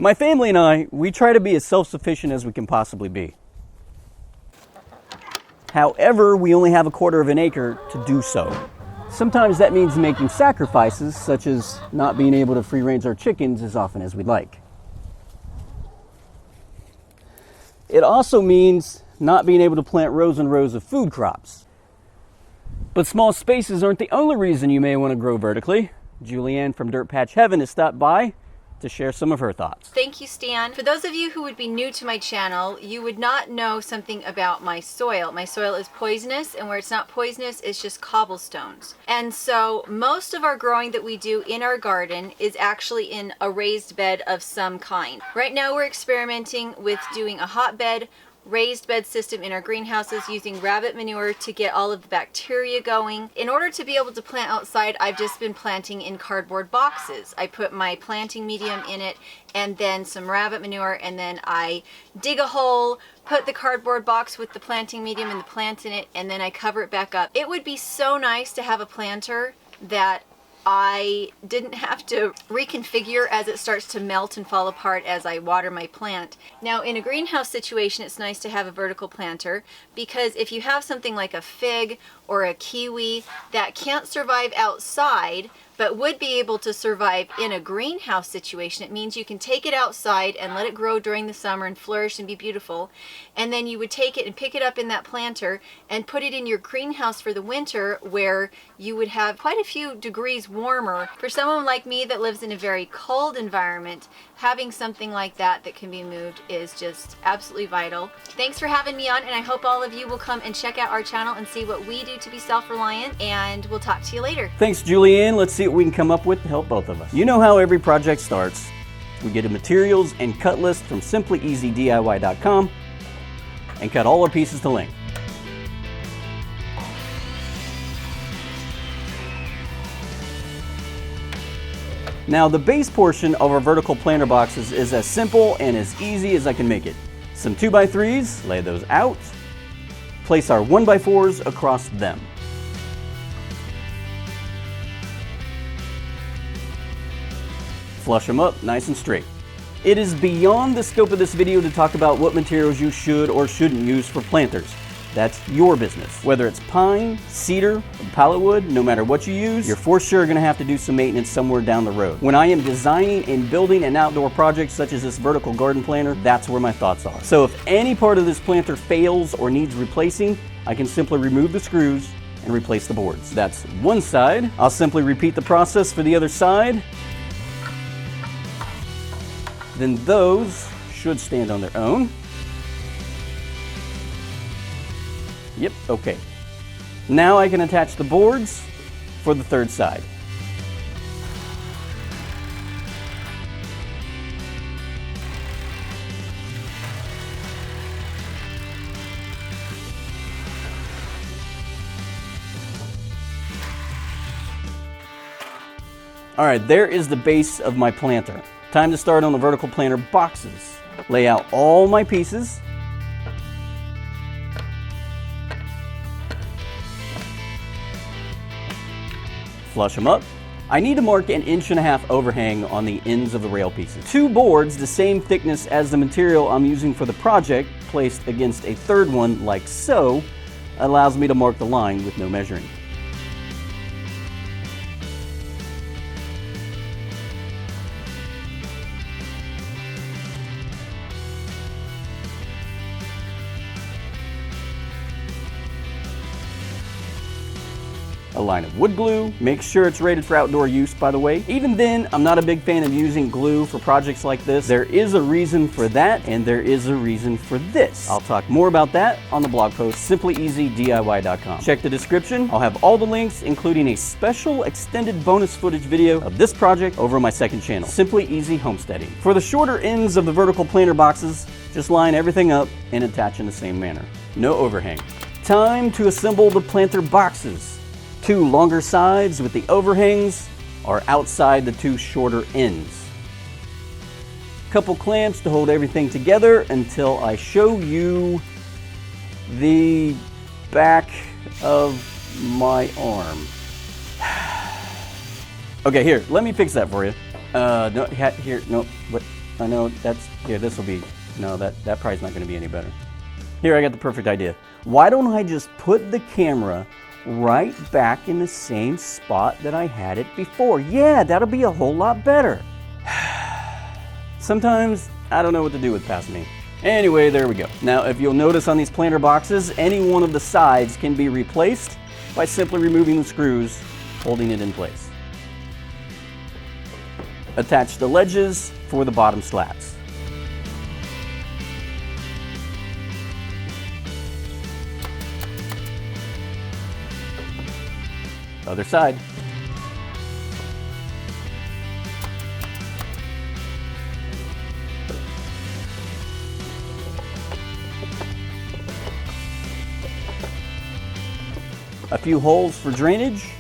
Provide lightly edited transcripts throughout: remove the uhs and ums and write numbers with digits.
My family and I, we try to be as self-sufficient as we can possibly be. However, we only have 1/4 of an acre to do so. Sometimes that means making sacrifices, such as not being able to free range our chickens as often as we'd like. It also means not being able to plant rows and rows of food crops. But small spaces aren't the only reason you may want to grow vertically. Julianne from Dirt Patch Heaven has stopped by to share some of her thoughts. Thank you, Stan. For those of you who would be new to my channel, you would not know something about my soil. My soil is poisonous, and where it's not poisonous, it's just cobblestones. And so most of our growing that we do in our garden is actually in a raised bed of some kind. Right now we're experimenting with doing a hotbed raised bed system in our greenhouses using rabbit manure to get all of the bacteria going. In order to be able to plant outside, I've just been planting in cardboard boxes. I put my planting medium in it and then some rabbit manure, and then I dig a hole, put the cardboard box with the planting medium and the plant in it, and then I cover it back up. It would be so nice to have a planter that I didn't have to reconfigure as it starts to melt and fall apart as I water my plant. Now in a greenhouse situation, it's nice to have a vertical planter, because if you have something like a fig or a kiwi that can't survive outside but would be able to survive in a greenhouse situation, it means you can take it outside and let it grow during the summer and flourish and be beautiful, and then you would take it and pick it up in that planter and put it in your greenhouse for the winter, where you would have quite a few degrees warmer. For someone like me that lives in a very cold environment, having something like that that can be moved is just absolutely vital. Thanks for having me on, and I hope all of you will come and check out our channel and see what we do to be self-reliant, and we'll talk to you later. Thanks, Julianne. Let's see what we can come up with to help both of us. You know how every project starts. We get a materials and cut list from simplyeasydiy.com and cut all our pieces to length. Now the base portion of our vertical planter boxes is as simple and as easy as I can make it. Some 2x3s, lay those out, place our 1x4s across them. Flush them up nice and straight. It is beyond the scope of this video to talk about what materials you should or shouldn't use for planters. That's your business. Whether it's pine, cedar, or pallet wood, no matter what you use, you're for sure gonna have to do some maintenance somewhere down the road. When I am designing and building an outdoor project such as this vertical garden planter, that's where my thoughts are. So if any part of this planter fails or needs replacing, I can simply remove the screws and replace the boards. That's one side. I'll simply repeat the process for the other side. Then those should stand on their own. Yep, okay. Now I can attach the boards for the third side. All right, there is the base of my planter. Time to start on the vertical planter boxes. Lay out all my pieces. Flush them up. I need to mark 1.5 inch overhang on the ends of the rail pieces. 2 boards the same thickness as the material I'm using for the project, placed against a third one like so, allows me to mark the line with no measuring. A line of wood glue. Make sure it's rated for outdoor use, by the way. Even then, I'm not a big fan of using glue for projects like this. There is a reason for that, and there is a reason for this. I'll talk more about that on the blog post, simplyeasydiy.com. Check the description. I'll have all the links, including a special extended bonus footage video of this project over on my second channel, Simply Easy Homesteading. For the shorter ends of the vertical planter boxes, just line everything up and attach in the same manner. No overhang. Time to assemble the planter boxes. 2 longer sides with the overhangs are outside the 2 shorter ends. Couple clamps to hold everything together until I show you the back of my arm. Okay, here, let me fix that for you. No, here, no, what? I know that's, yeah, this will be, no, that probably not going to be any better. Here, I got the perfect idea. Why don't I just put the camera right back in the same spot that I had it before? Yeah, that'll be a whole lot better. Sometimes I don't know what to do with past me. Anyway, there we go. Now, if you'll notice on these planter boxes, any one of the sides can be replaced by simply removing the screws, holding it in place. Attach the ledges for the bottom slats. Other side. A few holes for drainage.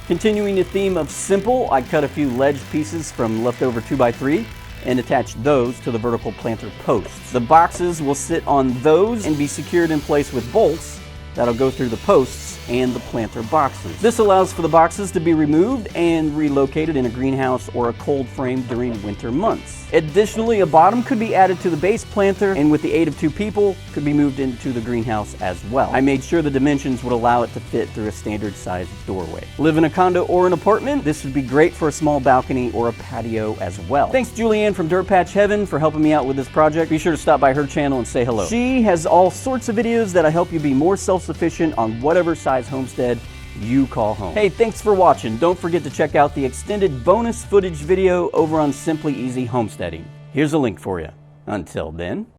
Continuing the theme of simple, I cut a few ledge pieces from leftover 2x3 and attach those to the vertical planter posts. The boxes will sit on those and be secured in place with bolts that'll go through the posts and the planter boxes. This allows for the boxes to be removed and relocated in a greenhouse or a cold frame during winter months. Additionally, a bottom could be added to the base planter and with the aid of 2 people could be moved into the greenhouse as well. I made sure the dimensions would allow it to fit through a standard sized doorway. Live in a condo or an apartment? This would be great for a small balcony or a patio as well. Thanks Julianne from Dirt Patch Heaven for helping me out with this project. Be sure to stop by her channel and say hello. She has all sorts of videos that'll help you be more self-sufficient on whatever size homestead you call home. Hey, thanks for watching. Don't forget to check out the extended bonus footage video over on Simply Easy Homesteading. Here's a link for you. Until then.